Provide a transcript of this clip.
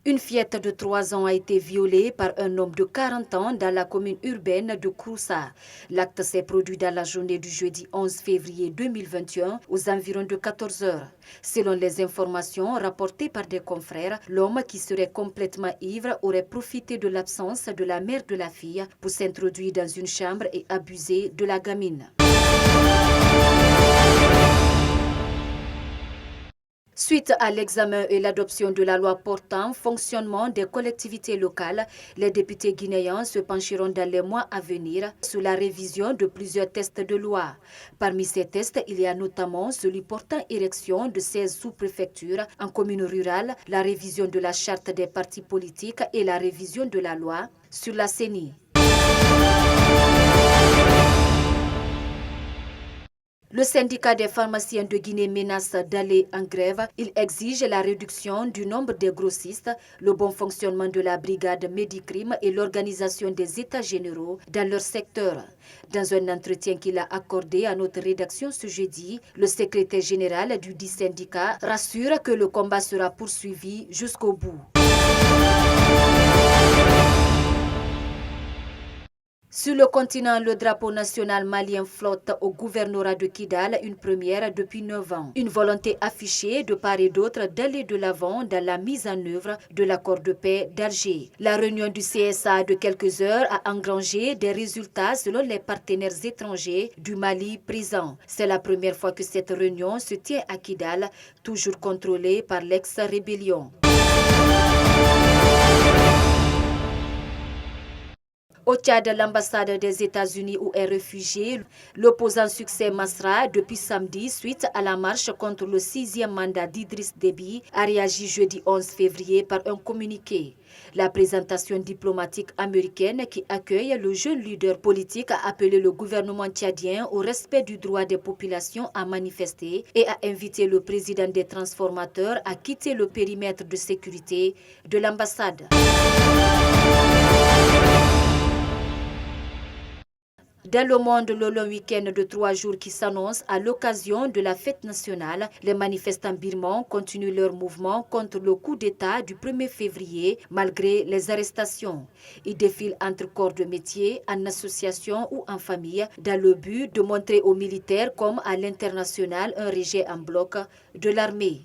Une fillette de 3 ans a été violée par un homme de 40 ans dans la commune urbaine de Kroussa. L'acte s'est produit dans la journée du jeudi 11 février 2021 aux environs de 14 heures. Selon les informations rapportées par des confrères, l'homme qui serait complètement ivre aurait profité de l'absence de la mère de la fille pour s'introduire dans une chambre et abuser de la gamine. Suite à l'examen et l'adoption de la loi portant fonctionnement des collectivités locales, les députés guinéens se pencheront dans les mois à venir sur la révision de plusieurs textes de loi. Parmi ces textes, il y a notamment celui portant érection de 16 sous-préfectures en commune rurale, la révision de la charte des partis politiques et la révision de la loi sur la CENI. Le syndicat des pharmaciens de Guinée menace d'aller en grève. Il exige la réduction du nombre des grossistes, le bon fonctionnement de la brigade Medicrime et l'organisation des états généraux dans leur secteur. Dans un entretien qu'il a accordé à notre rédaction ce jeudi, le secrétaire général du dit syndicat rassure que le combat sera poursuivi jusqu'au bout. Sur le continent, le drapeau national malien flotte au gouvernorat de Kidal, une première depuis 9 ans. Une volonté affichée de part et d'autre d'aller de l'avant dans la mise en œuvre de l'accord de paix d'Alger. La réunion du CSA de quelques heures a engrangé des résultats selon les partenaires étrangers du Mali présents. C'est la première fois que cette réunion se tient à Kidal, toujours contrôlée par l'ex-rébellion. Au Tchad, l'ambassade des États-Unis où est réfugié l'opposant Succès Masra depuis samedi suite à la marche contre le 6e mandat d'Idriss Déby a réagi jeudi 11 février par un communiqué. La présentation diplomatique américaine qui accueille le jeune leader politique a appelé le gouvernement tchadien au respect du droit des populations à manifester et a invité le président des transformateurs à quitter le périmètre de sécurité de l'ambassade. Dans le monde, le long week-end de 3 jours qui s'annonce à l'occasion de la fête nationale, les manifestants birmans continuent leur mouvement contre le coup d'État du 1er février malgré les arrestations. Ils défilent entre corps de métier, en association ou en famille, dans le but de montrer aux militaires comme à l'international un rejet en bloc de l'armée.